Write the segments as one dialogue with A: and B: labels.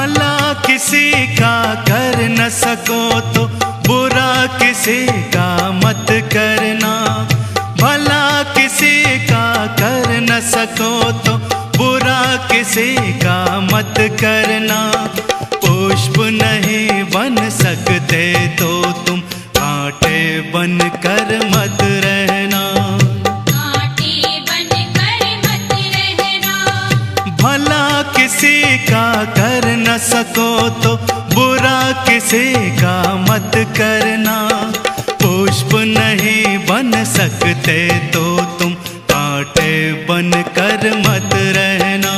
A: भला किसी का कर न सको तो बुरा किसी का मत करना। भला किसी का कर न सको तो बुरा किसी का मत करना। पुष्प नहीं बन सकते तो तुम कांटे बन कर मत रहना।
B: कांटे बन कर मत रहना।
A: भला किसी का कर न सको तो बुरा किसी का मत करना। पुष्प नहीं बन सकते तो तुम कांटे बन कर मत रहना।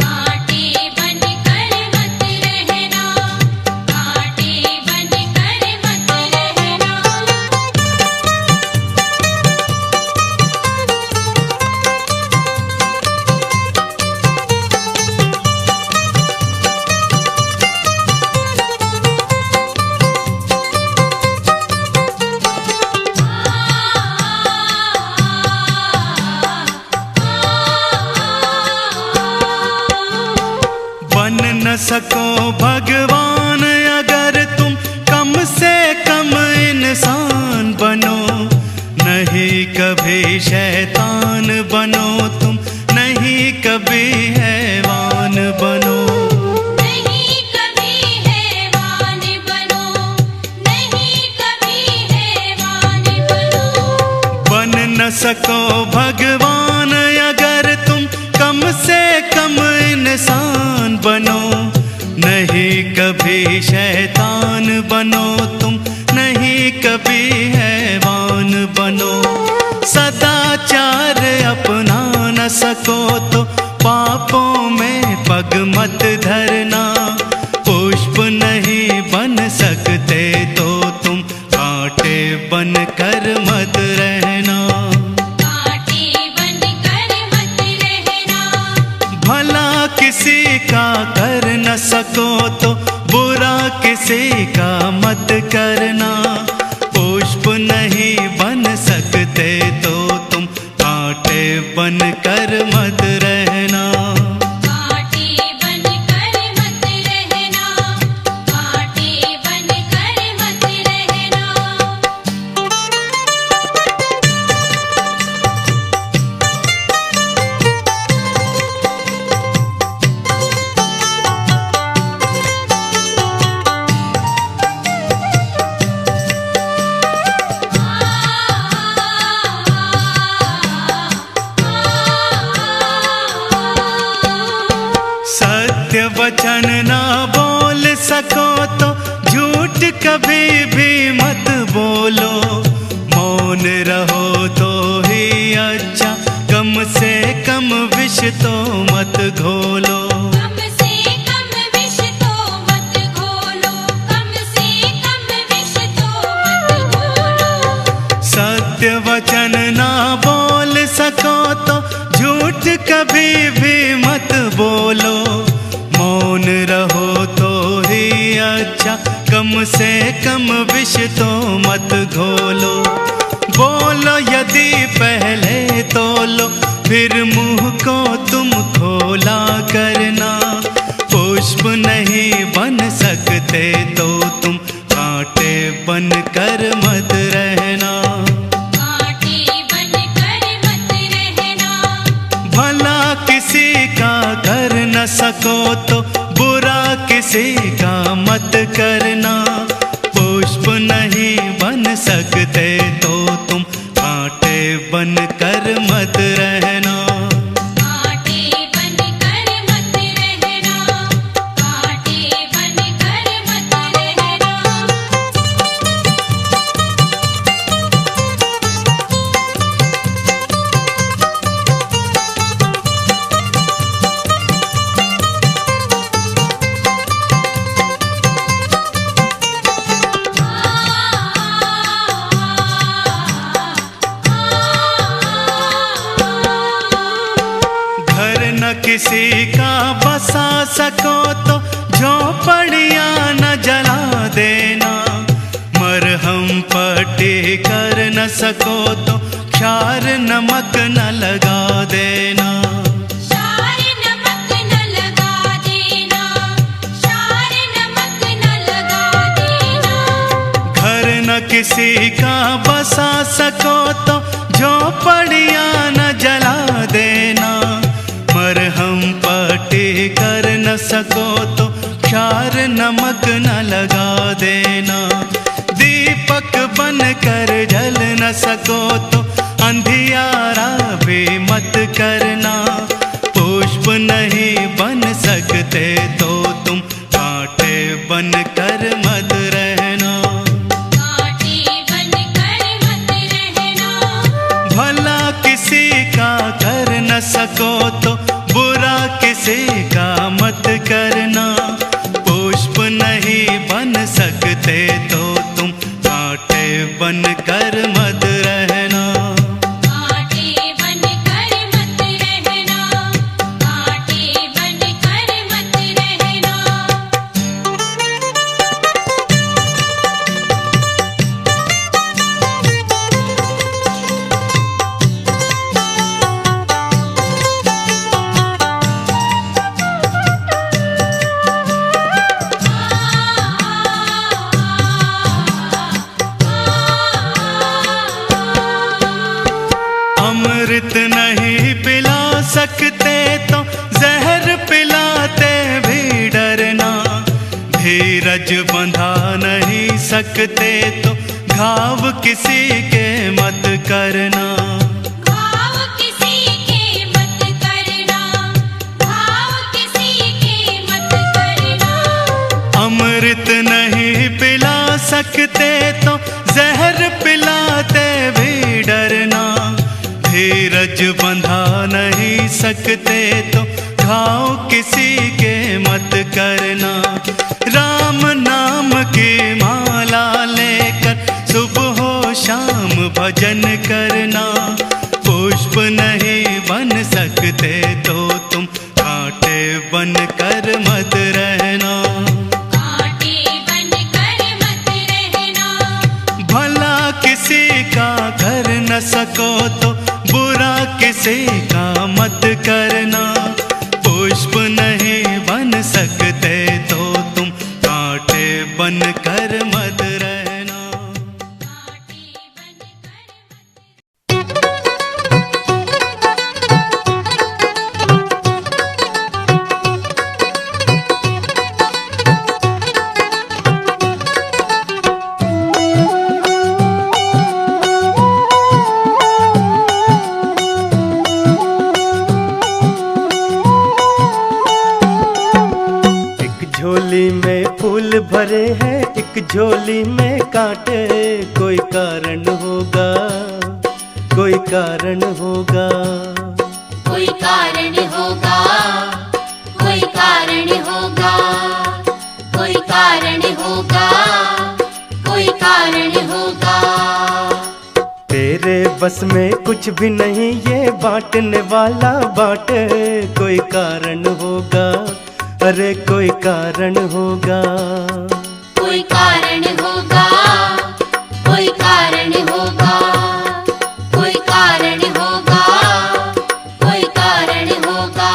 B: कांटे बन कर मत रहना। कांटे बन कर मत रहना।
A: बन न सको भगवान अगर तुम कम से कम इंसान बनो। नहीं कभी शैतान बनो तुम, नहीं कभी हैवान बनो।
B: नहीं कभी हैवान बनो। नहीं कभी हैवान बनो।
A: बन न सको भगवान अगर तुम कम से कम इंसान बनो। नहीं कभी शैतान बनो तुम, नहीं कभी हैवान बनो। सदाचार अपना न सको तो पापों में पग मत धरना। पुष्प नहीं बन सकते तो तुम कांटे बन कर मत रहना।
B: कांटे बन कर मत रहना।
A: भला किसी का कर न सको तो बुरा किसी का मत करना। पुष्प नहीं बन सकते तो तुम कांटे बन कर मत रहना।
B: कांटे बन कर मत रहना। कांटे बन कर मत रहना।
A: सत्य वचन ना बोल सको तो झूठ कभी भी मत बोलो। मौन रहो तो ही अच्छा, कम से कम विष तो मत घोलो।
B: कम से कम विष तो मत घोलो। कम से कम विष तो मत घोलो।
A: सत्य वचन ना बोल सको तो झूठ कभी भी मत बोलो। मौन रहो तो ही अच्छा, कम से कम विष तो मत घोलो। बोलो यदि पहले तोलो फिर मुंह को तुम खोला करना। पुष्प नहीं बन सकते तो तुम कांटे बन कर मत रहना।
B: कांटे बन कर मत रहना।
A: भला किसी का कर न सको तो बुरा किसी का मत करना। पुष्प नहीं बन सकते तो तुम कांटे बन कर मत रहना।
B: कांटे बन कर मत रहना। कांटे बन कर मत रहना।
A: किसी का बसा सको तो झोपड़ियाँ न जला देना। मरहम पट्टी कर न सको तो क्षार नमक न लगा देना।
B: क्षार नमक न लगा देना।
A: किसी का बसा सको तो झोपड़ियाँ न जला देना, मरहम पट्टी कर न सको तो क्षार नमक न लगा देना, दीपक बन कर जल न सको तो अंधियारा भी मत करना, पुष्प नहीं बन सकते तो तुम कांटे बन कर मत रहना,
B: कांटे बन कर मत रहना।
A: भला किसी का कर न सको तो बुरा किसी का मत करना, पुष्प नहीं बन सकते तो तुम कांटे बन कर मत रहना,
B: कांटे बन कर मत रहना, कांटे बन कर मत रहना।
A: अमृत नहीं पिला सकते तो जहर पिलाते भी डरना, धीरज बंधा नहीं सकते तो घाव किसी के मत करना,
B: घाव किसी के मत करना, घाव किसी के मत करना।
A: अमृत नहीं पिला सकते तो जहर पिलाते भी डरना, धीरज बंधा नहीं सकते तो घाव किसी के मत करना, राम नाम की माला लेकर सुबह हो शाम भजन करना, पुष्प नहीं बन सकते तो तुम कांटे बन कर मत रहना,
B: कांटे बन कर मत रहना।
A: भला किसी का कर न सको तो बुरा किसी का मत करना, पुष्प नहीं बन सकते तो तुम कांटे बन कर मत रहना,
B: कांटे बन कर मत।
C: झोली में फूल भरे हैं, एक झोली में कांटे, कोई कारण होगा, कोई कारण होगा,
B: कोई कारण होगा, कोई कारण होगा, कोई कारण होगा, कोई कारण होगा।
C: तेरे बस में कुछ भी नहीं, ये बांटने वाला बांटे, कोई कारण होगा, अरे कोई कारण होगा,
B: कोई कारण होगा, कोई कारण होगा, कोई कारण होगा, कोई कारण होगा।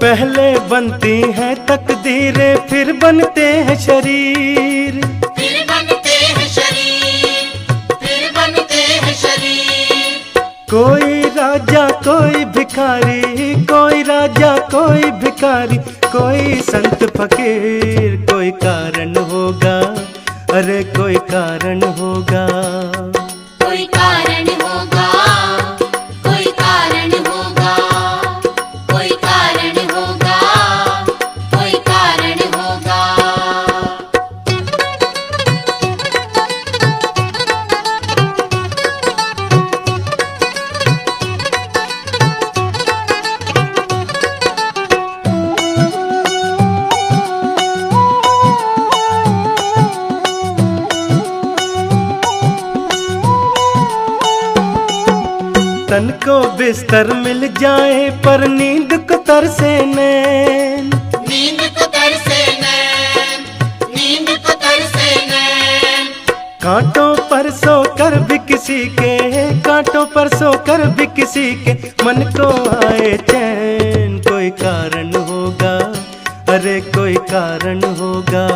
C: पहले बनती हैं तकदीरें, फिर बनते हैं शरीर,
B: फिर बनते हैं शरीर, फिर बनते हैं शरीर।
C: कोई राजा कोई भिखारी, कोई राजा कोई भिखारी, कोई संत फकीर, कोई कारण होगा, अरे कोई कारण होगा,
B: कोई कारण होगा, कोई कारण होगा, कोई कारण होगा, कोई कारण होगा।
C: तन को बिस्तर मिल जाए पर नींद को तरसे नैन,
D: नींद को तरसे नैन, नींद को तरसे नैन।
C: कांटों पर सो कर भी किसी के, कांटों पर सो कर भी किसी के मन को आए चैन। कोई कारण होगा, अरे कोई कारण होगा,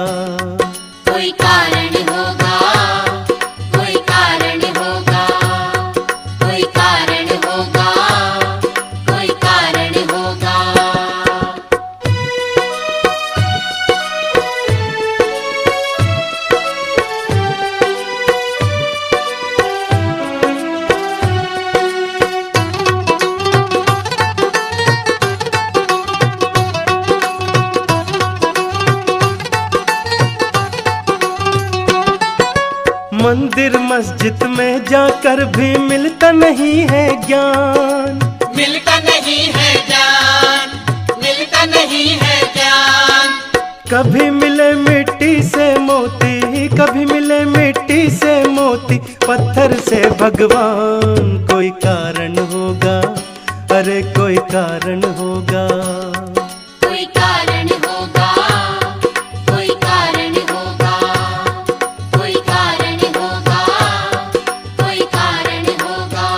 B: कोई कारण होगा, कोई कारण होगा, कोई कारण होगा, कोई कारण होगा।
C: मंदिर मस्जिद में जाकर भी मिलता नहीं है ज्ञान,
D: मिलता नहीं है ज्ञान, मिलता नहीं है ज्ञान।
C: कभी मिले मिट्टी से मोती, कभी मिले मिट्टी से मोती, पत्थर से भगवान। कोई कारण होगा, अरे कोई कारण होगा,
B: कोई कारण होगा, कोई कारण होगा, कोई कारण होगा, कोई कारण होगा।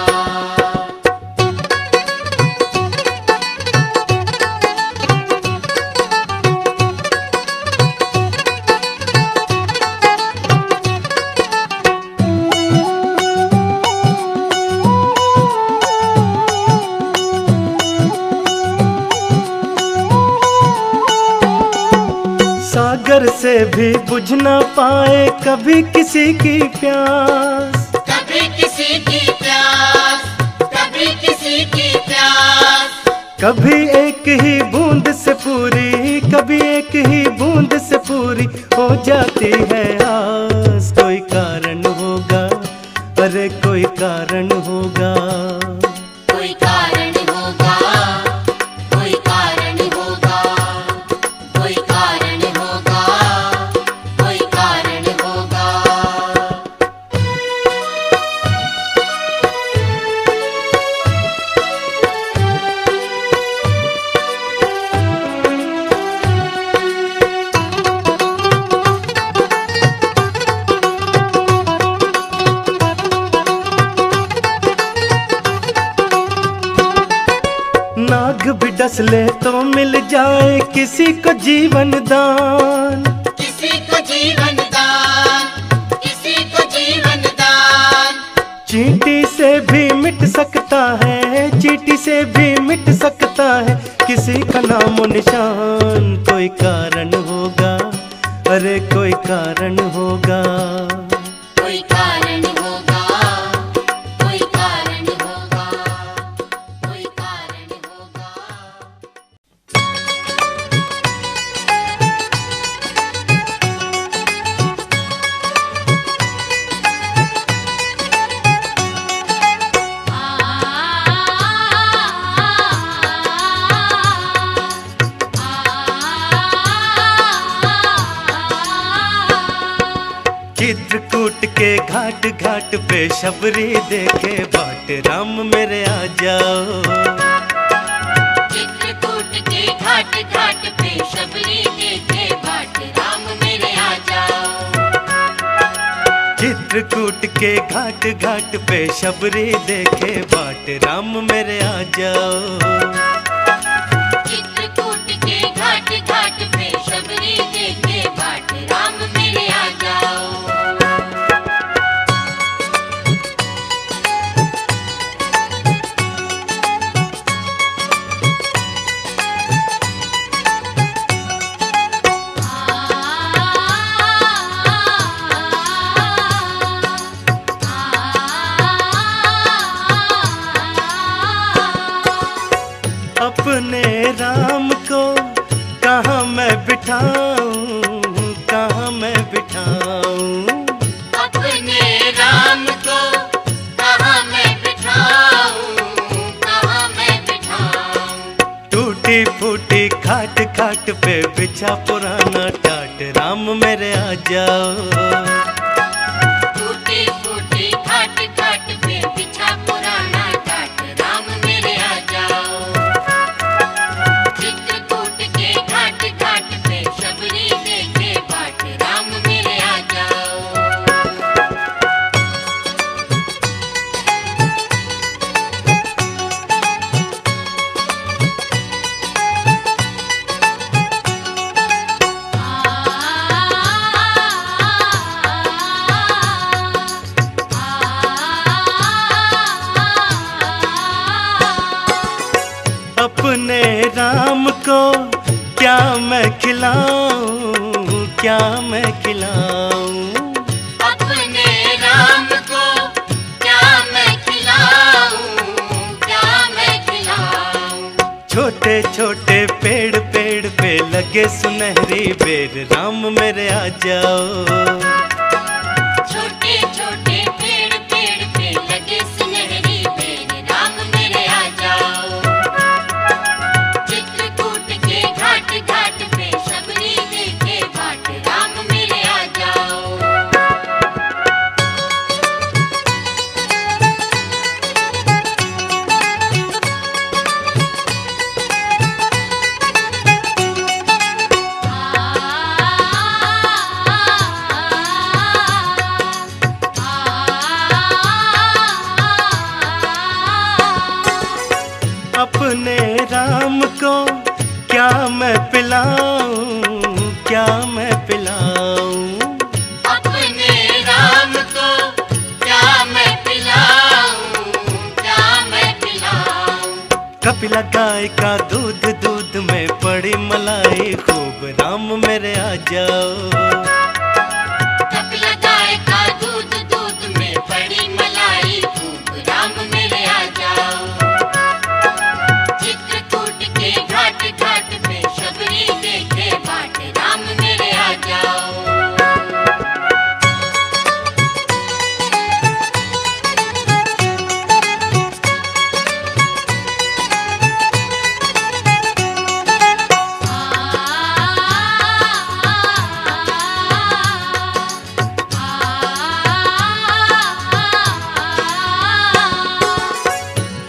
C: सागर से भी बुझ ना पाए कभी किसी की प्यास,
D: कभी किसी की प्यास, कभी किसी की प्यास।
C: कभी एक ही बूंद से पूरी, कभी एक ही बूंद से पूरी हो जाती है आस। कोई कारण होगा, अरे कोई कारण होगा,
B: कोई कारण होगा, कोई कारण होगा, कोई कारण होगा, कोई कारण होगा।
C: नाग भी डस ले तो मिल जाए किसी को जीवन दान,
D: किसी को जीवन दान, किसी को जीवन दान।
C: चींटी से भी मिट सकता है, चींटी से भी मिट सकता है किसी का नामो निशान। कोई कारण होगा, अरे कोई कारण होगा,
B: कोई कारण होगा, कोई कारण होगा, कोई कारण होगा।
C: चित्रकूट के घाट घाट पे शबरी देखे बाट राम मेरे आ जाओ।
B: चित्रकूट के घाट घाट पे शबरी देखे बाट राम मेरे आ जाओ।
C: चित्रकूट के घाट घाट पे शबरी देखे बाट राम मेरे आ जाओ।
B: चित्रकूट के घाट घाट पे शबरी देखे बाट राम मेरे आ जाओ।
C: अपने राम को कहाँ मैं बिठाऊं, कहाँ मैं बिठाऊं।
B: अपने राम को कहाँ मैं बिठाऊं, कहाँ मैं बिठाऊं।
C: टूटी फूटी खाट खाट पे बिछा पुराना टाट राम मेरे आ जाओ।
B: टूटी फूटी खाट खाट पे बिछा पुराना टाट
C: को क्या मैं खिलाऊं, क्या मैं खिलाऊं।
D: अपने राम को क्या मैं खिलाऊं, क्या मैं खिलाऊं।
C: छोटे छोटे पेड़ पेड़ पे लगे सुनहरी बेर, राम मेरे आ जाओ।
D: छोटे छोटे पेड़ पेड़ पे लगे सुनहरी बेर, राम मेरे आ जाओ। चित्रकूट के घाट घाट पे शबरी देखे बाट, राम मेरे आ जाओ।
C: अपने राम को क्या मैं पिलाऊं, क्या मैं पिलाऊं।
D: अपने राम को क्या मैं पिलाऊं, क्या मैं पिलाऊं।
C: कपिला गाय का दूध, दूध में पड़ी मलाई खूब, राम मेरे आ जाओ।
D: कपिला गाय का दूध, दूध में पड़ी मलाई खूब, राम मेरे आ जाओ। चित्रकूट के घाट घाट पे शबरी देखे बाट, राम मेरे आ जाओ।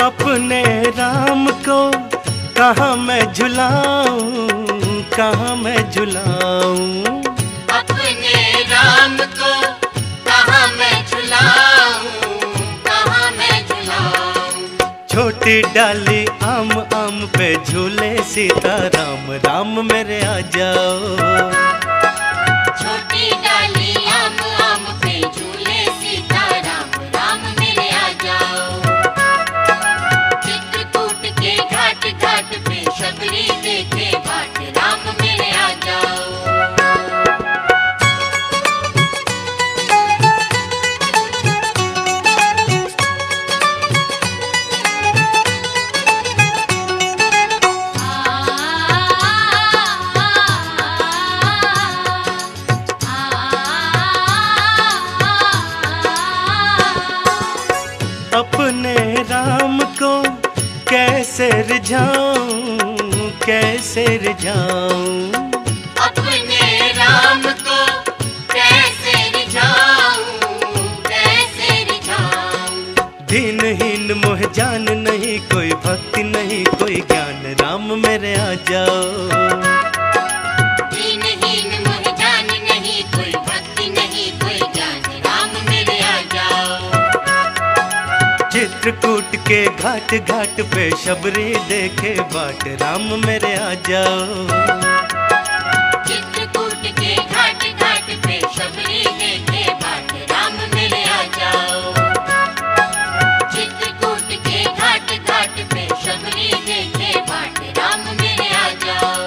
C: अपने राम को कहाँ मैं झुलाऊं, कहाँ मैं झुलाऊं।
D: अपने राम को कहाँ मैं झुलाऊं, कहाँ मैं झुलाऊं।
C: छोटी डाली आम आम पे झूले सीता राम, राम मेरे आ जाओ।
D: छोटी डाली आम आम पे झूले सीता राम, राम मेरे आ जाओ। चित्रकूट के घाट घाट पे शबरी देखे बाट, राम मेरे आ जाओ।
C: अपने राम को कैसे रिझाऊं, कैसे रिझाऊं।
D: अपने राम को कैसे रिझाऊं, कैसे रिझाऊं।
C: दीनहीन मोह जान नहीं, कोई भक्ति नहीं, कोई ज्ञान, राम मेरे आ जाओ।
D: दीनहीन मोह जान नहीं, कोई भक्ति नहीं, कोई ज्ञान, राम मेरे आ जाओ।
C: चित्रकूट के घाट घाट पे शबरी देखे बाट, राम मेरे आ जाओ।
D: चित्रकूट के घाट घाट पे शबरी देखे बाट, राम मेरे आ जाओ। चित्रकूट के घाट घाट पे शबरी देखे बाट, राम मेरे आ जाओ।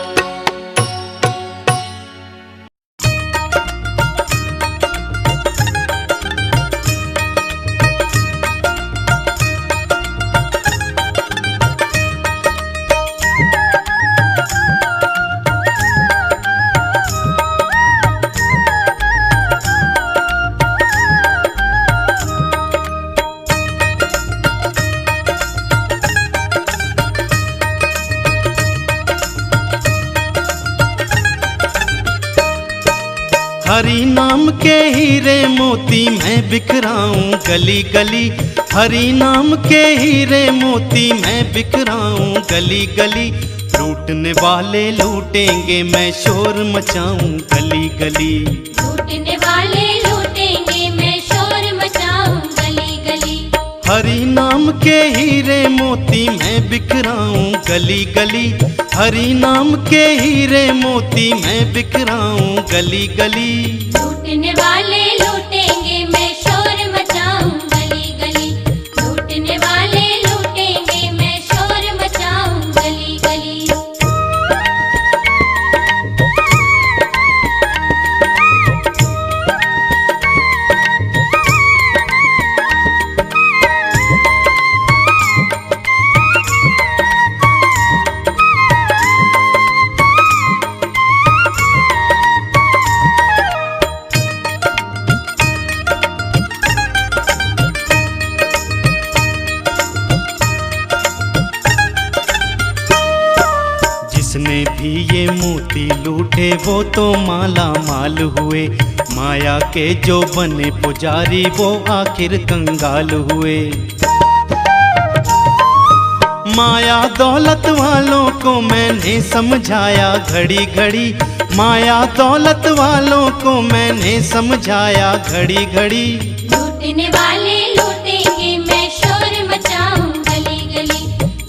C: हरि नाम के हीरे मोती मैं बिखराऊं गली गली, हरि नाम के हीरे मोती मैं बिखराऊं गली गली। लूटने वाले लूटेंगे मैं शोर मचाऊं गली गली।
B: लूटने वाले लूटेंगे मैं शोर मचाऊं गली गली।
C: हरि नाम के हीरे मोती मैं बिखराऊं गली गली, हरि नाम के हीरे मोती मैं बिखराऊं गली गली।
B: लूटने वाले लूटेंगे मैं शोर मचाऊं गली गली। लूटने वाले लूटेंगे मैं शोर मचाऊं गली गली।
A: जिसने भी ये मोती लूटे वो तो माला माल हुए। माया के जो बने पुजारी वो आखिर कंगाल हुए। माया दौलत वालों को मैंने समझाया घड़ी घड़ी, माया दौलत वालों को मैंने समझाया घड़ी घड़ी।
B: लूटने वाले लूटेंगे मैं शोर मचाऊं गली गली,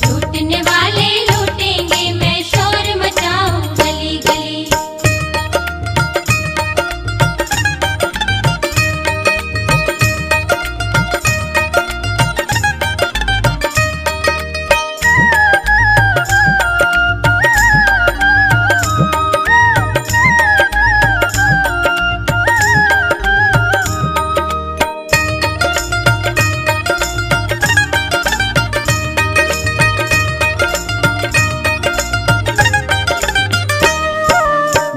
B: लूटने वाले लूटेंगे मैं शोर मचाऊं गली गली।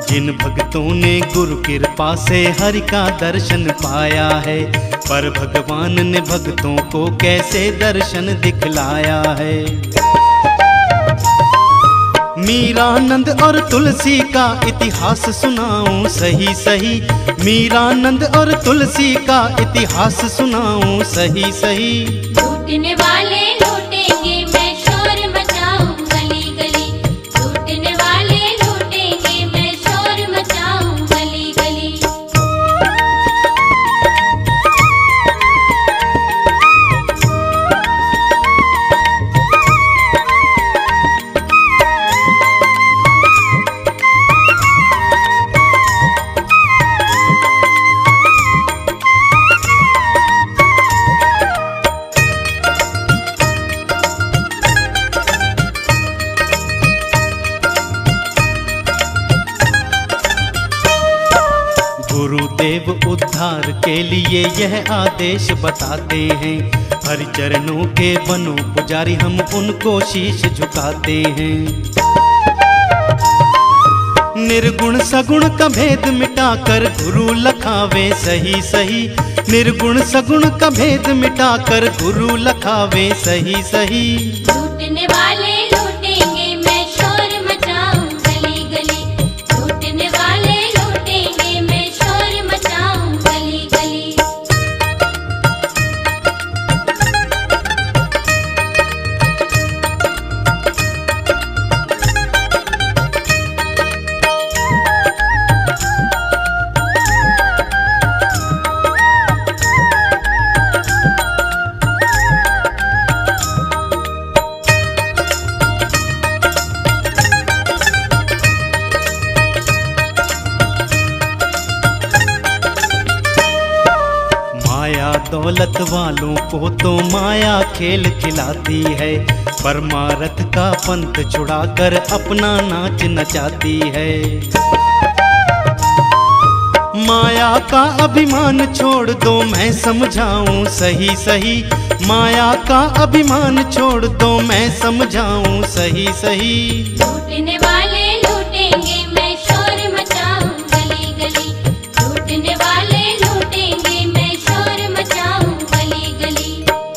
A: जिन भक्तों ने गुरु कृपा से हरि का दर्शन पाया है, पर भगवान ने भक्तों को कैसे दर्शन दिखलाया है। मीरानंद और तुलसी का इतिहास सुनाऊं सही सही, मीरानंद और तुलसी का इतिहास सुनाऊं सही सही।
B: लूटने वाले लूटेंगे मैं शोर मचाऊं गली गली, लूटने वाले लूटेंगे मैं शोर मचाऊं गली गली।
A: गुरुदेव उद्धार के लिए यह आदेश बताते हैं, हरि चरणों के बनो पुजारी हम उनको शीश झुकाते हैं। निर्गुण सगुण का भेद मिटाकर गुरु लखावे सही सही, निर्गुण सगुण का भेद मिटाकर गुरु लखावे सही सही।
B: लूटने वाले लूटेंगे मैं शोर मचाऊं गली गली, लूटने वाले लूटेंगे मैं शोर मचाऊं गली गली।
A: माया दौलत वालों को तो माया खेल खिलाती है, परमारथ का पंथ छुड़ाकर अपना नाच नचाती है। माया का अभिमान छोड़ दो मैं समझाऊं सही सही, माया का अभिमान छोड़ दो मैं समझाऊं सही सही।
B: लूटने वाले लूटेंगे मैं शोर मचाऊं गली गली, लूटने वाले लूटेंगे मैं शोर मचाऊं गली गली।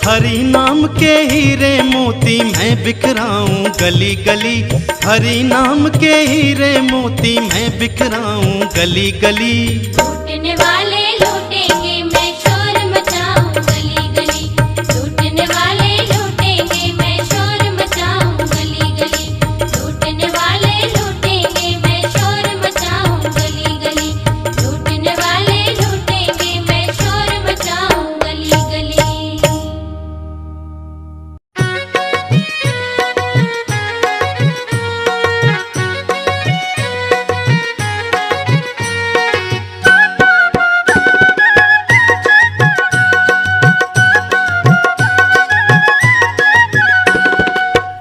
A: हरि नाम के हीरे मोती मैं बिखराऊं गली गली, हरि नाम के हीरे मोती मैं बिखराऊं गली गली।
B: लूटने वाले लूटेंगे मैं शोर मचाऊं गली गली, लूटने वाले लूटेंगे मैं शोर मचाऊं गली गली, लूटने वाले लूटेंगे मैं शोर मचाऊं गली गली, लूटने वाले लूटेंगे मैं शोर मचाऊं गली गली।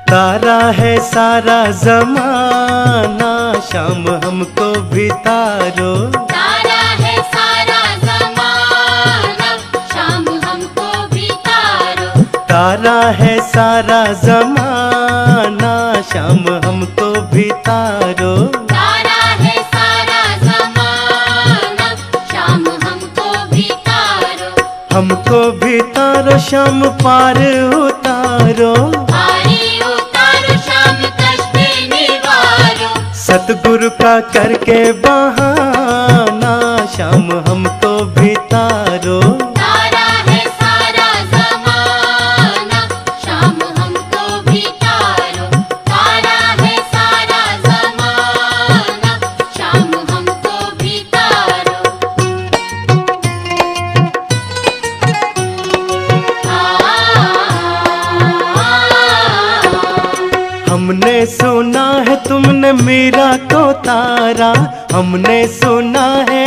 C: तारा है सारा जमाना, शाम हमको भी तारो।
B: तारा है सारा ज़माना, शाम हमको भी तारो।
C: तारा है सारा जमाना, शाम हमको भी तारो।
B: तारा है सारा ज़माना, शाम हमको भी तारो।
C: हमको भी तारो, शाम पार उतारो।
B: पारी उतारो, शाम कष्ट निवारो।
C: सतगुरु का करके बहाना शाम हमको भी तारो।
D: तारा है सारा ज़माना, शाम हमको भी तारो। तारा है सारा ज़माना, शाम हमको भी तारो।
C: हमने सुना है तुमने मीरा को तारा, हमने सुना है,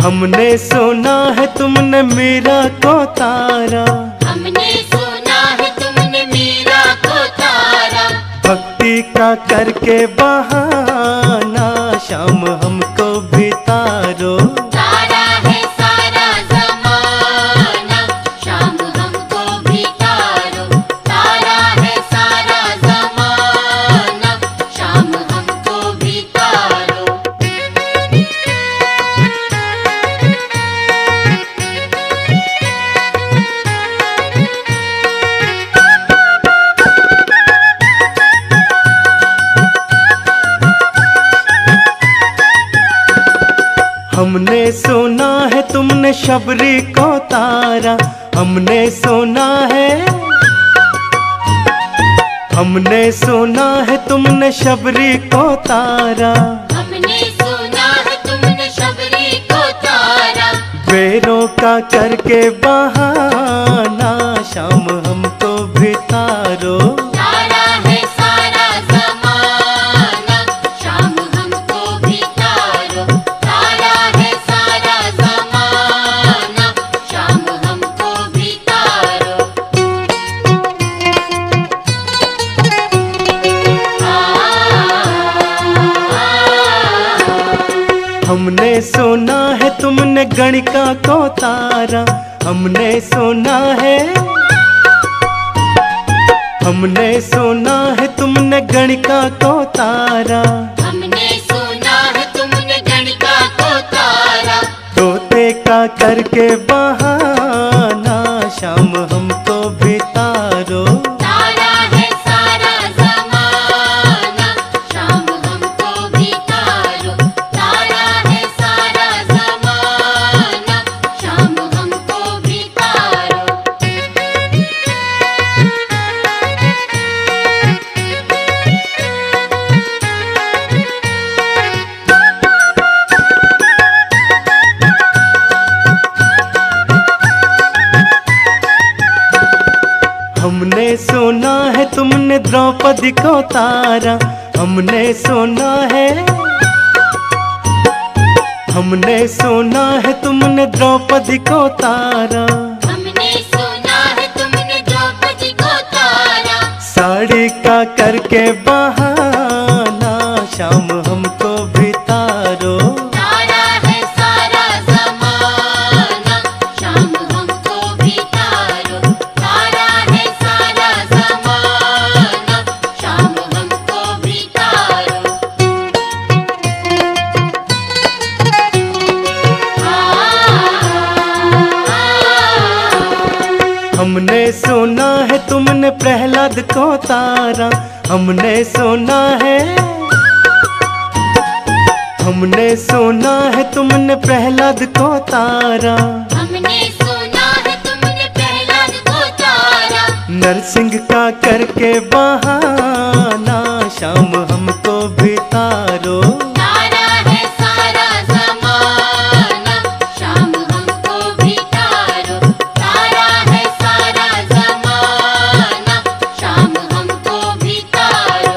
C: हमने सुना है तुमने मीरा को तारा।
D: हमने सुना है तुमने मीरा को तारा।
C: भक्ति का करके बहाना शाम हमको भी तारो।
D: तारा है सारा ज़माना, शाम हमको भी तारो। तारा है सारा ज़माना, शाम हमको भी तारो।
C: हमने सुना है तुमने शबरी को तारा, हमने सुना है, हमने सुना है तुमने शबरी को तारा।
D: हमने सुना है तुमने शबरी को तारा।
C: बेरों का करके बहाना शाम हमको भी तारो।
D: तारा है सारा ज़माना, शाम हमको भी तारो। तारा है सारा ज़माना, शाम हमको भी तारो।
C: हमने सुना है तुमने गणिका को तारा, हमने सुना है, हमने सुना है तुमने गणिका को तारा।
D: हमने सुना है तुमने गणिका को तारा।
C: तोते का करके बहाना शाम हमको भी तारो।
D: तारा है सारा ज़माना, शाम हमको भी तारो। तारा है सारा ज़माना, शाम हमको भी तारो।
C: हमने सुना है तुमने द्रौपदी को तारा, हमने सुना है, हमने सुना है तुमने द्रौपदी को तारा।
D: हमने सुना है तुमने द्रौपदी को तारा।
C: साड़ी का करके बहाना शाम हमको भी तारो।
D: तारा है सारा ज़माना, शाम हमको भी तारो। तारा है सारा ज़माना, शाम हमको भी तारो।
C: हमने सुना है तुमने प्रहलाद को तारा, हमने सुना है, हमने सुना है तुमने प्रहलाद को तारा।
D: हमने सुना है तुमने प्रहलाद को तारा।
C: नरसिंह का करके बहाना शाम हमको भी तारो।
D: तारा है सारा ज़माना, शाम हमको भी तारो। तारा है सारा ज़माना, शाम हमको भी तारो।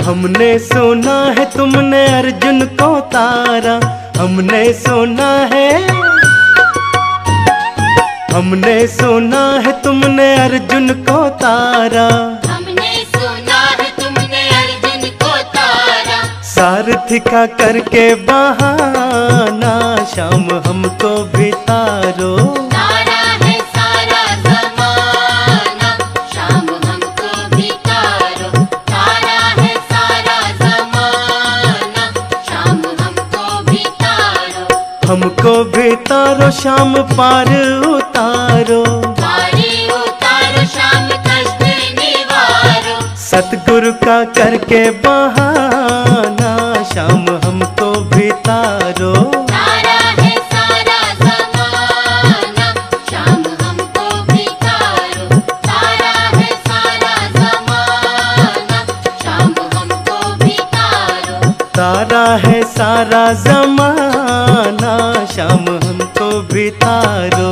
C: हमने सुना है तुमने अर्जुन को तारा, हमने सुना है, हमने सुना है तुमने अर्जुन को तारा।
D: हमने सुना है तुमने अर्जुन को तारा।
C: सारथी का करके बहाना शाम हमको भी तारो।
D: तारा है सारा ज़माना, शाम हमको भी तारो।
C: शाम पार उतारो,
D: पारी उतारो शाम कष्ट निवारो।
C: सतगुरु का करके बहाना शाम हमको भी तारो।
D: तारा है सारा ज़माना शाम हमको भी तारो। तारा है सारा ज़माना शाम हमको भी तारो।
C: तारा है सारा जमाना शाम हमको भी तारो।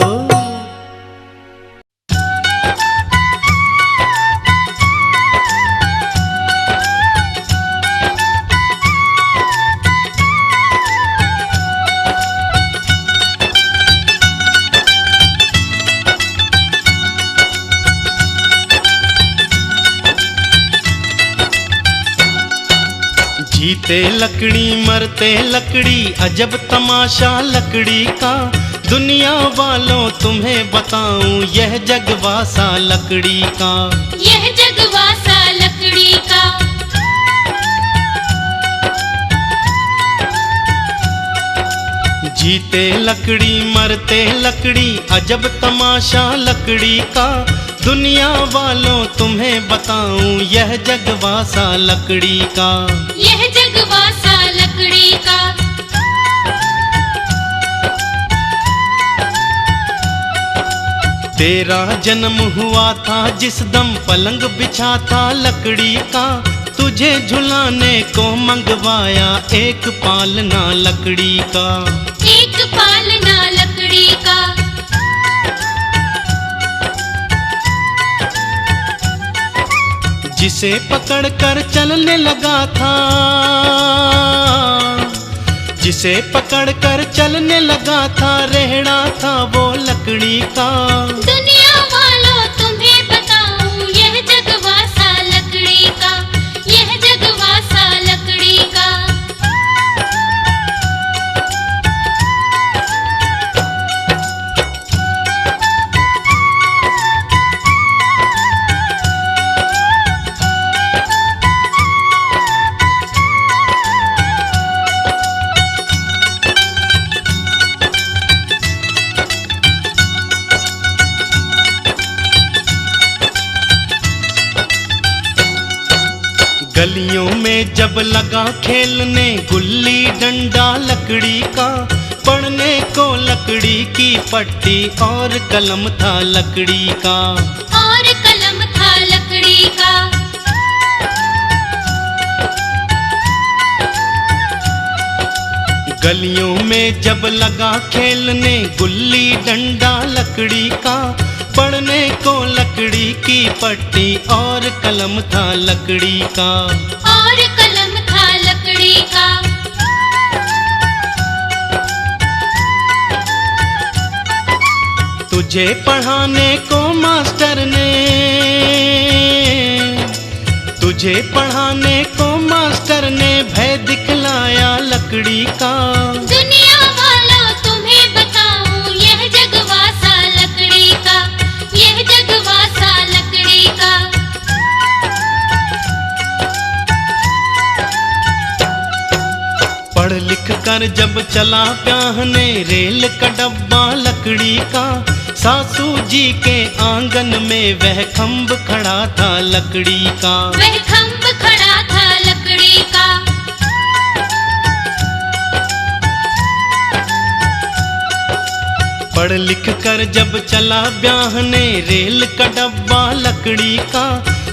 C: जीते लकड़ी मरते लकड़ी अजब तमाशा लकड़ी का। दुनिया वालों तुम्हें बताऊं यह जगवासा लकड़ी का।
B: यह जगवासा लकड़ी का।
C: जीते लकड़ी मरते लकड़ी अजब तमाशा लकड़ी का। दुनिया वालों तुम्हें बताऊं यह जगवासा लकड़ी का।
B: यह जगवासा लकड़ी का।
C: तेरा जन्म हुआ था जिस दम पलंग बिछा था लकड़ी का। तुझे झुलाने को मंगवाया एक पालना लकड़ी का।
B: एक पालना लकड़ी का।
C: जिसे पकड़ कर चलने लगा था, जिसे पकड़ कर चलने लगा था रेहड़ा था वो लकड़ी का।
B: दुनिया वालों तुम्हें बताऊं यह जगवासा लकड़ी का। यह जगवासा लकड़ी का।
C: गलियों में जब लगा खेलने गुल्ली डंडा लकड़ी का। पढ़ने को लकड़ी की पट्टी और कलम था लकड़ी का।
B: और कलम था लकड़ी का।
C: गलियों में जब लगा खेलने गुल्ली डंडा लकड़ी का। पढ़ने को लकड़ी की पट्टी और कलम था लकड़ी का।
B: और कलम था लकड़ी का।
C: तुझे पढ़ाने को मास्टर ने, तुझे पढ़ाने को मास्टर ने भय दिखलाया लकड़ी का।
B: दुनिया वालों तुम्हें बताऊं यह जगवासा लकड़ी का। यह जगवासा लकड़ी का।
C: पढ़ लिख कर जब चला ब्याहने रेल का डब्बा लकड़ी का। सासू जी के आंगन में वह खम्भ खड़ा था लकड़ी का।
B: वह खम्भ खड़ा था लकड़ी का।
C: पढ़ लिख कर जब चला ब्याहने रेल का डब्बा लकड़ी का।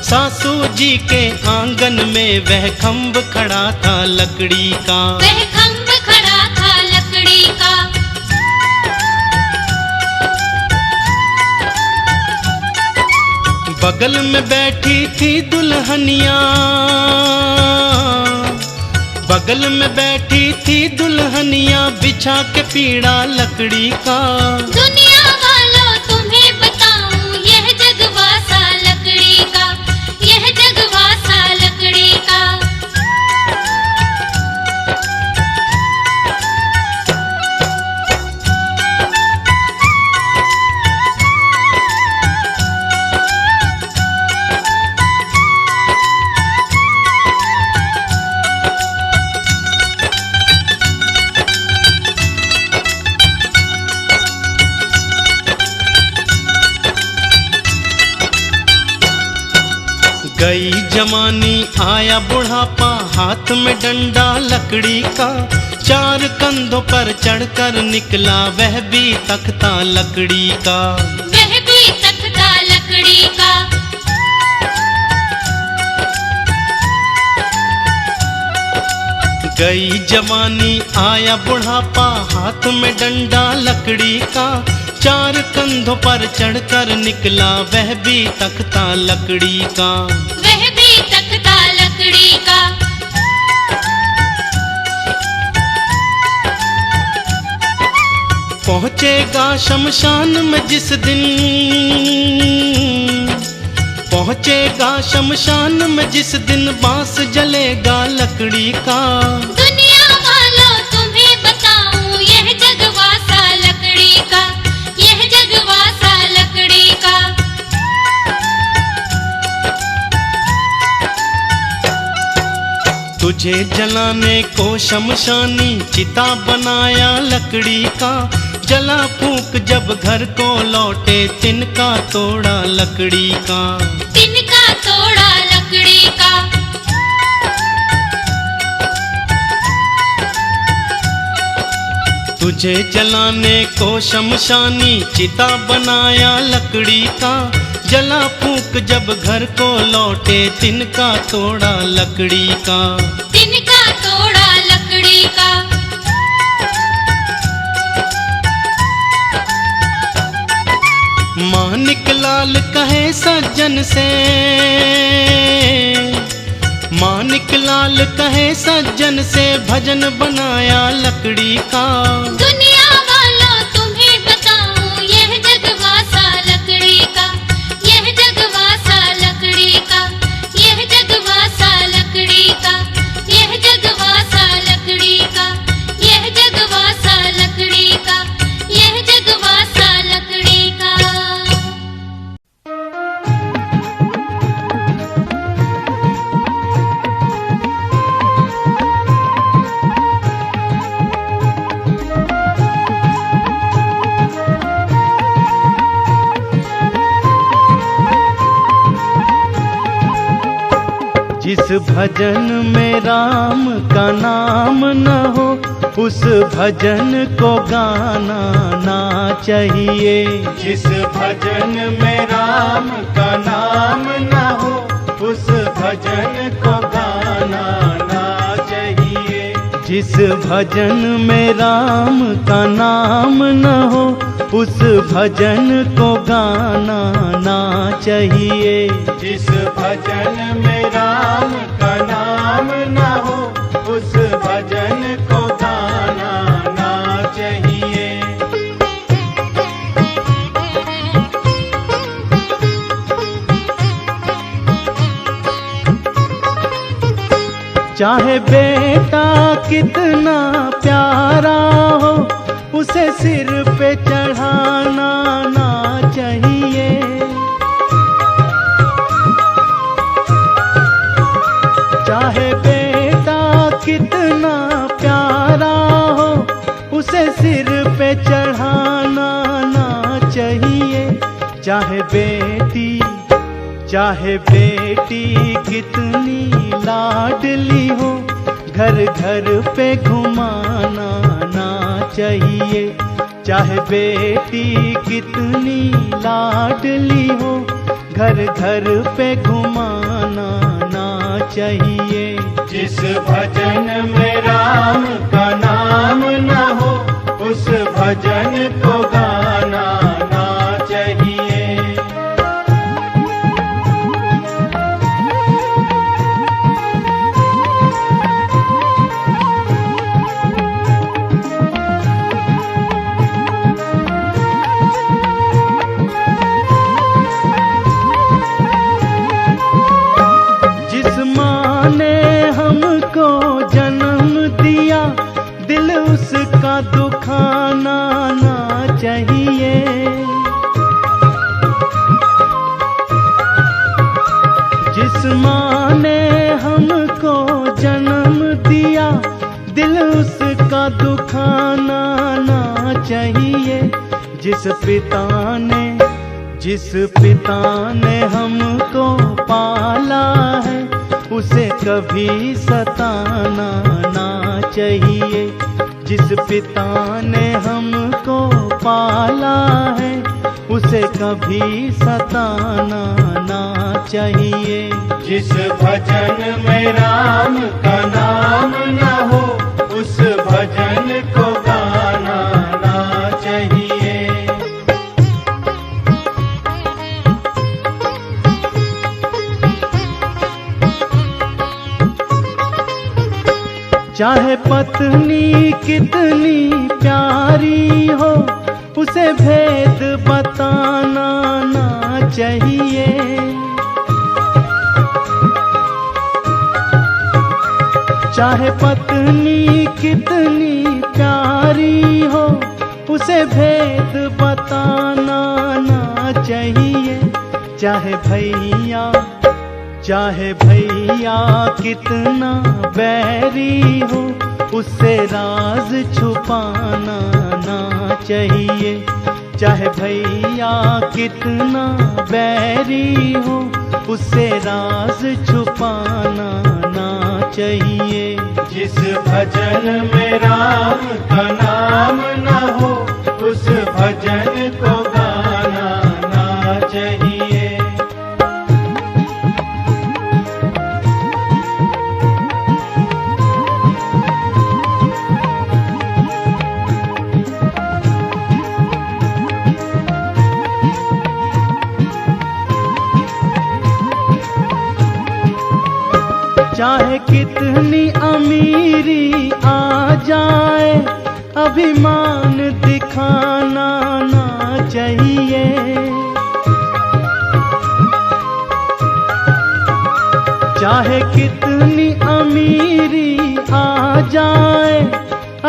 C: सासू जी के आंगन में वह खम्भ खड़ा था लकड़ी का।
B: वह खम्भ खड़ा था लकड़ी का।
C: बगल में बैठी थी दुल्हनिया, बगल में बैठी थी दुल्हनिया बिछा के पीड़ा लकड़ी का।
B: दुनिया वालों तुम्हें बताऊं यह जगवासा लकड़ी का। यह जगवासा लकड़ी का।
A: गई जवानी आया बुढ़ापा, हाथ में डंडा लकड़ी का, चार कंधों पर चढ़कर निकला वह भी तख्ता लकड़ी का।
B: वह भी तख्ता लकड़ी का।
A: गई जवानी आया बुढ़ापा, हाथ में डंडा लकड़ी का, चार कंधों पर चढ़कर निकला वह भी तख्ता लकड़ी का।
B: वह भी तख्ता लकड़ी का।
A: पहुँचेगा शमशान में जिस दिन, पहुँचेगा शमशान में जिस दिन, बांस जलेगा लकड़ी का।
B: दुनिया वालों तुम्हें बताऊं यह जगवासा लकड़ी का, यह जगवासा लकड़ी का।
A: तुझे जलाने को शमशानी चिता बनाया लकड़ी का, जला फूंक जब घर को लौटे तिनका तोड़ा लकड़ी का।
B: तिनका तोड़ा लकड़ी का।
A: तुझे जलाने को शमशानी चिता बनाया लकड़ी का, जला फूंक जब घर को लौटे तिनका तोड़ा लकड़ी का।
B: तिनका तोड़ा लकड़ी का।
A: मानिक लाल कहे सज्जन से, मानिक लाल कहे सज्जन से, भजन बनाया लकड़ी का।
B: दुनिया वालों तुम्हें बताऊं यह जगवासा लकड़ी का, यह जगवासा लकड़ी का, यह जगवासा लकड़ी का, यह जगवासा लकड़ी का, यह जगवासा लकड़ी का, यह जगवासा लकड़ी का।
C: जिस भजन में राम का नाम न हो, उस भजन को गाना ना चाहिए। जिस भजन में राम का नाम न हो, उस भजन को गाना ना चाहिए। जिस भजन में राम का नाम न हो, उस भजन को गाना ना चाहिए। जिस भजन में राम का नाम न हो, उस भजन को गाना ना चाहिए। चाहे बेटा कितना प्यारा हो, उसे सिर पे चढ़ाना ना चाहिए। चाहे बेटा कितना प्यारा हो, उसे सिर पे चढ़ाना ना चाहिए। चाहे बेटी कितनी लाडली हो, घर घर पे घुमाना ना चाहिए। चाहे बेटी कितनी लाडली हो, घर घर पे घुमाना ना चाहिए। जिस भजन में राम का नाम न हो, उस भजन को गाना ना चाहिए। जिस माँ ने हमको जन्म दिया, दिल उसका दुखाना ना चाहिए। जिस माँ ने हमको जन्म दिया, दिल उसका दुखाना ना चाहिए। जिस पिता ने हमको पाला है उसे कभी सताना ना चाहिए। जिस पिता ने हमको पाला है उसे कभी सताना ना चाहिए।
A: जिस भजन में राम का नाम न हो उस भजन को गाना ना चाहिए।
C: चाहे पत्नी कितनी प्यारी हो उसे भेद बताना ना चाहिए। चाहे पत्नी कितनी प्यारी हो उसे भेद बताना ना चाहिए। चाहे भैया कितना बैरी हो उससे राज छुपाना ना चाहिए। चाहे भैया कितना बैरी हो उससे राज छुपाना ना चाहिए।
A: जिस भजन में राम का नाम न हो उस भजन को गाना ना चाहिए।
C: चाहे कितनी अमीरी आ जाए अभिमान दिखाना ना चाहिए। चाहे कितनी अमीरी आ जाए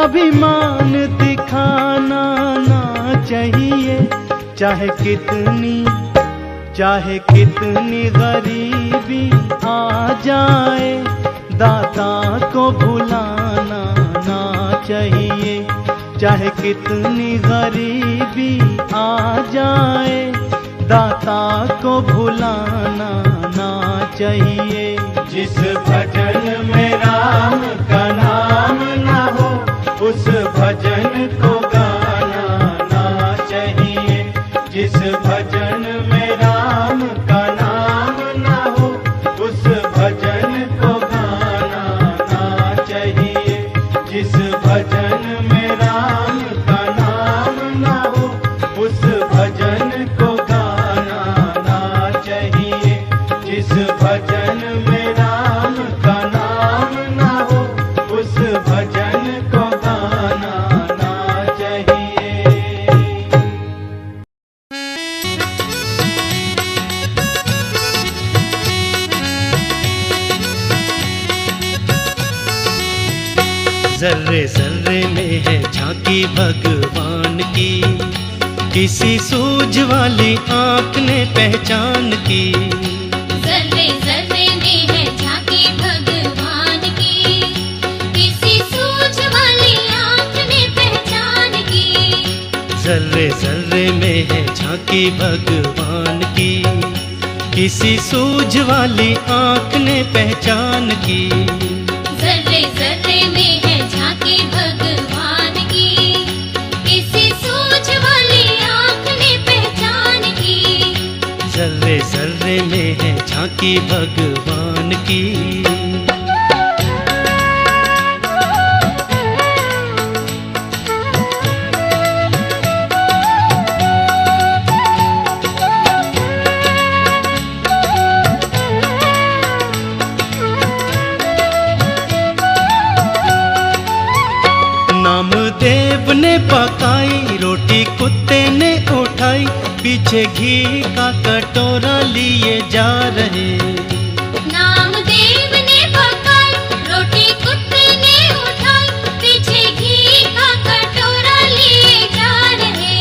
C: अभिमान दिखाना ना चाहिए। चाहे कितनी गरीबी आ जाए दाता को भुलाना ना चाहिए। चाहे कितनी गरीबी आ जाए दाता को भुलाना ना चाहिए।
A: जिस भजन में राम का नाम न हो उस भजन को गाना ना चाहिए। जिस भजन में राम का नाम न हो उस भजन को गाना ना चाहिए। जिस भजन में राम का नाम न हो उस भजन को गाना ना चाहिए। जिस भजन में राम का नाम न हो उस भजन को गाना ना चाहिए।
C: जर्रे जर्रे में है झांकी भगवान की, किसी सूझ वाली आँख ने पहचान की।
B: जर्रे जर्रे में है झांकी भगवान की, किसी सूझ वाली आँख ने पहचान की।
C: जर्रे जर्रे में है झांकी भगवान की, किसी सूझ वाली आँख ने पहचान की।
B: जर्रे जर्रे में है झांकी भगवान की, किसी सूझ वाली आँख ने पहचान की।
C: जर्रे जर्रे में है झांकी भगवान की। नामदेव ने पकाई रोटी कुत्ते ने उठाई, पीछे घी का कटोरा लिए जा रहे।
B: नामदेव ने पकाई रोटी कुत्ते ने उठाई, पीछे घी का कटोरा लिए जा रहे।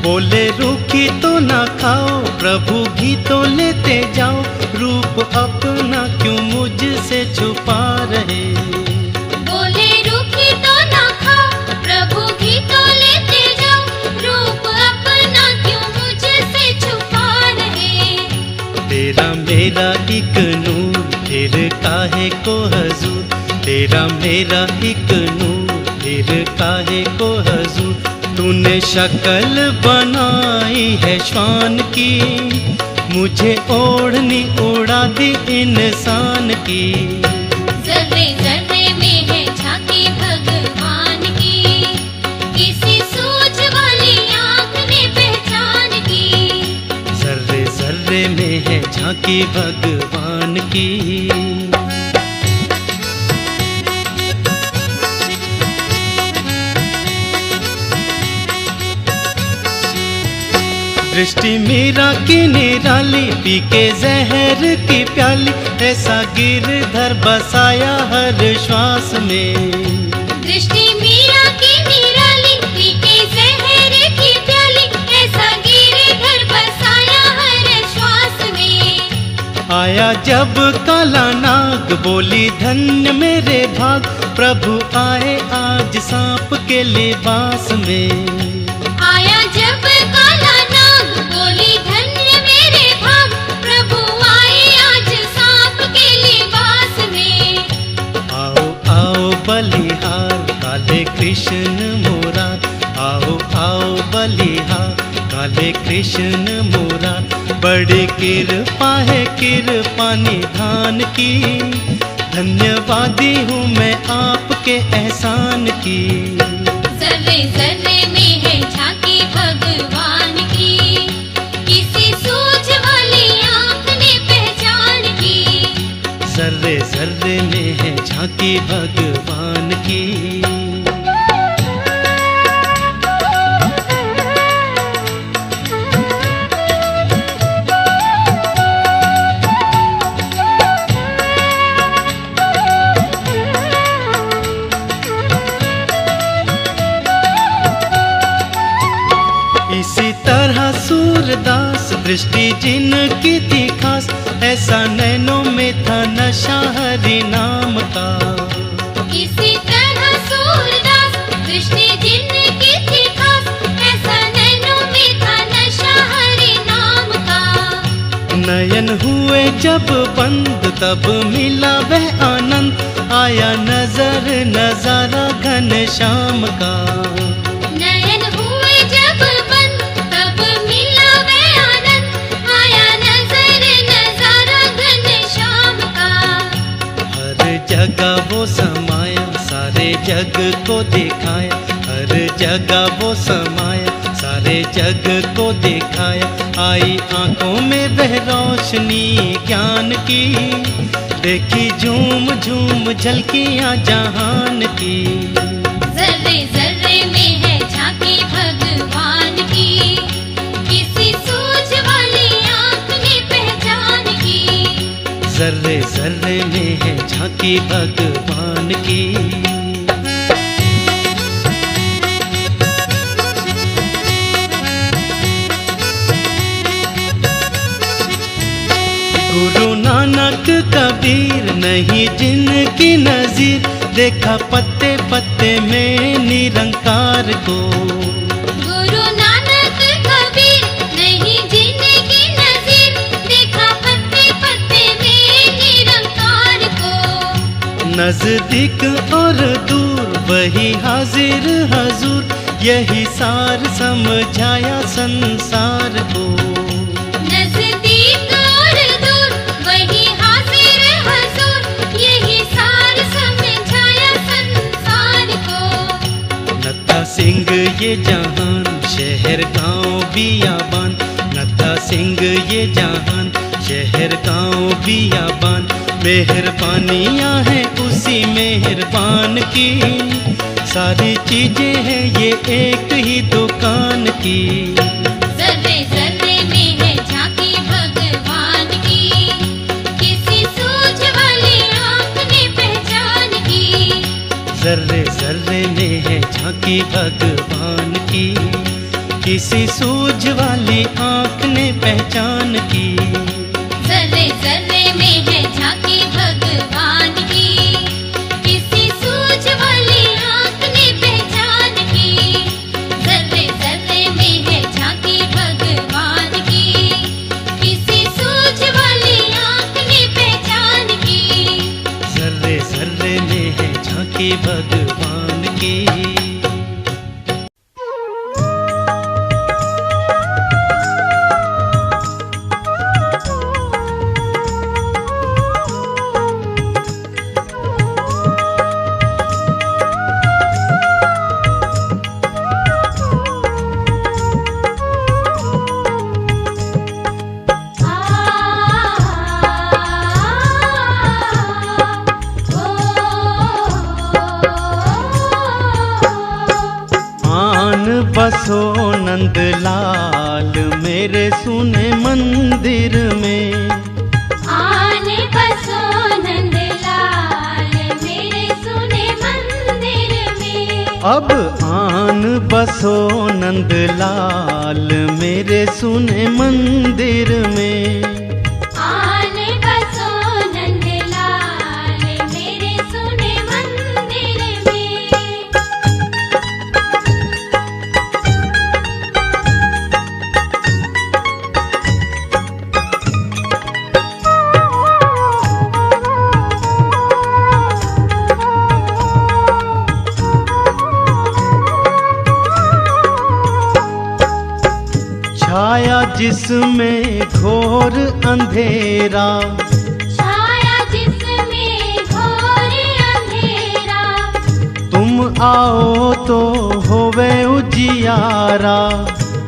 C: बोले रूखी तो ना खाओ प्रभु घी तो लेते जाओ, रूप अपना क्यों मुझसे छुपा रहे।
B: बोले रूखी तो ना खाओ प्रभु घी तो लेते जाओ, रूप अपना क्यों मुझसे छुपा
C: तेरा मेरा एक नूर फिर काहे को हजूर, तेरा मेरा एक नूर फिर काहे को हजूर। तूने शक्ल बनाई है श्वान की, मुझे ओढ़नी उड़ा दी इंसान की।
B: जर्रे जर्रे में है झांकी भगवान की, किसी सूझ वाली आँख ने पहचान की।
C: जर्रे जर्रे में है झांकी भगवान की। दृष्टि मीरा की निराली, पी के जहर की प्याली, ऐसा गिरधर बसाया हर श्वास में।
B: दृष्टि मीरा की निराली, पी के जहर की प्याली, ऐसा गिरधर बसाया हर श्वास में।
C: आया जब काला नाग, बोली धन्य मेरे भाग, प्रभु आए आज सांप के लिबास में।
B: आया जब काला नाग, बोली धन्य मेरे भाग, प्रभु आए आज सांप के लिबास में।
C: आओ आओ बलिहार काले कृष्ण मुरार, आओ आओ बलिहार काले कृष्ण मुरार। बड़ी कृपा है कृपा निधान की, धन्यवादी हूँ मैं आपके एहसान की।
B: जर्रे जर्रे में है झांकी भगवान की, किसी सूझ वाली आँख ने पहचान की।
C: जर्रे जर्रे में है झांकी भगवान की। इसी तरह सूरदास दृष्टि जिनकी थी खास, ऐसा नैनों में था नशा हरि नाम का।
B: इसी तरह सूरदास दृष्टि जिनकी थी खास, ऐसा नैनों में था नशा हरि नाम का।
C: नयन हुए जब बंद तब मिला वह आनंद, आया नजर नजारा घन श्याम का।
B: नयन हुए जब बंद तब मिला वह आनंद, आया नजर नजारा घन श्याम का।
C: हर जगह वो समाया सारे जग को दिखाया, हर जगह वो समाया सारे जग को दिखाया। आई आंखों में वह रोशनी ज्ञान की, देखी झूम झूम झलकियां जहान की।
B: जर्रे जर्रे में है झांकी भगवान की, किसी सूझ वाली आँख ने पहचान की।
C: जर्रे जर्रे में है झांकी भगवान की। गुरु नानक कबीर नहीं जिनकी नजीर, देखा पत्ते पत्ते में निरंकार को।
B: गुरु नानक कबीर नहीं जिनकी नजीर, देखा पत्ते पत्ते में निरंकार को।
C: नजदीक और दूर वही हाजिर हजूर, यही सार समझाया संसार को।
B: नजदीक और दूर वही हाजिर हजूर, यही सार समझाया संसार को।
C: नत्था सिंह ये जहान शहर गांव बियाबान, नत्था सिंह ये जहान शहर गांव बियाबान। मेहरबानियां हैं उसी मेहरबान की, सारी चीजें हैं ये एक ही दुकान की।
B: जर्रे जर्रे में है झांकी भगवान की, किसी सूझ वाली आँख ने पहचान की।
C: जर्रे जर्रे में है झांकी भगवान की, किसी सूझ वाली आँख ने पहचान की।
B: जर्रे जर्रे में है झांकी भगवान की, किसी सूझ वाली आँख ने पहचान की। जर्रे जर्रे में है झांकी भगवान की, किसी सूझ वाली
C: भगवान की। बसो नंदलाल मेरे सुने मंदिर में।
B: आन बसो नंदलाल मेरे सुने मंदिर में।
C: अब आन बसो नंदलाल मेरे सुने मंदिर में।
B: आन बसो नंदलाल मेरे सुने मंदिर में।
C: छाया जिसमें घोर अंधेरा,
B: छाया जिसमें घोर अंधेरा।
C: तुम आओ तो होवे उजियारा।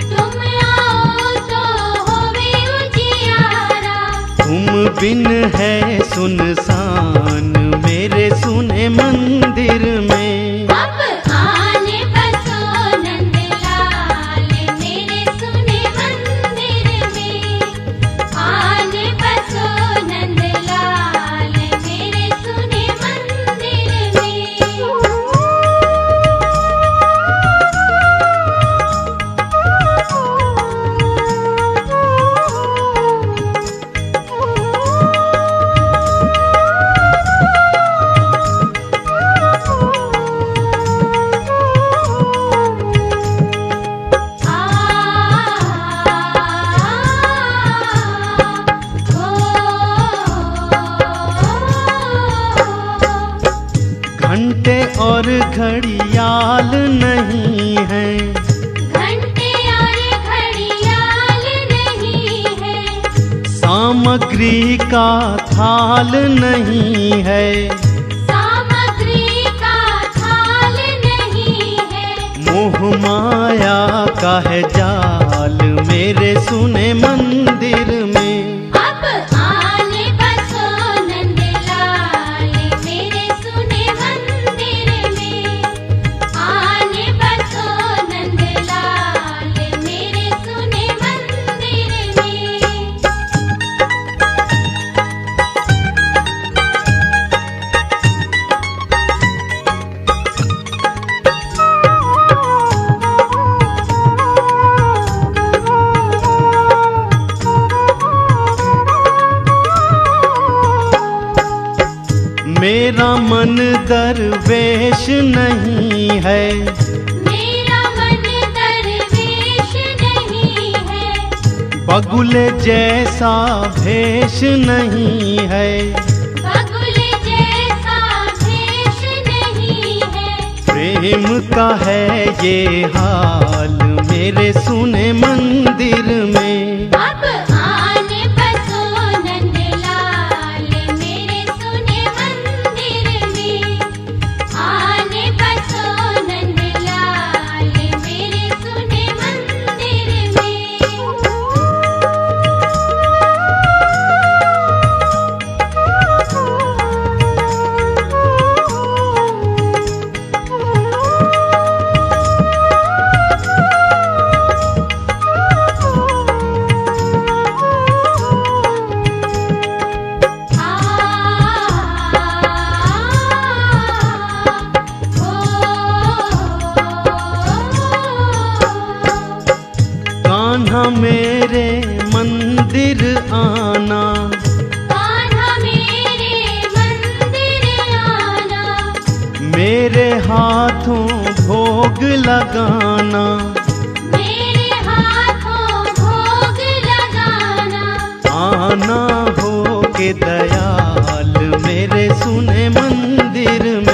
B: तुम आओ तो होवे उजियारा।
C: तुम बिन है सुनसान मेरे सुने मंदिर में।
B: अब आन बसो नंदलाल मेरे सुने मंदिर में। आन बसो नंदलाल मेरे सुने मंदिर में।
C: घंटे और घड़ियाल नहीं है।
B: घंटे और घड़ियाल नहीं है।
C: सामग्री का थाल नहीं है।
B: सामग्री का थाल नहीं है।
C: मोह माया का है जाल मेरे सुने मंदिर में।
B: अब आन बसो नंदलाल मेरे सुने मंदिर में। आन बसो नंदलाल मेरे सुने मंदिर में।
C: मेरा मन दरवेश नहीं है।
B: मेरा मन दरवेश नहीं है।
C: बगुले जैसा भेष नहीं है।
B: बगुल जैसा भेष नहीं है।
C: प्रेम का है ये हाल मेरे सुने मंदिर में।
B: अब आन बसो नंदलाल मेरे सुने मंदिर में। आन बसो नंदलाल मेरे सुने मंदिर में।
C: कान्हा मेरे मंदिर आना।
B: कान्हा मेरे मंदिर आना।
C: मेरे हाथों भोग लगाना।
B: मेरे हाथों भोग लगाना।
C: आना हो के दयाल मेरे सुने मंदिर में।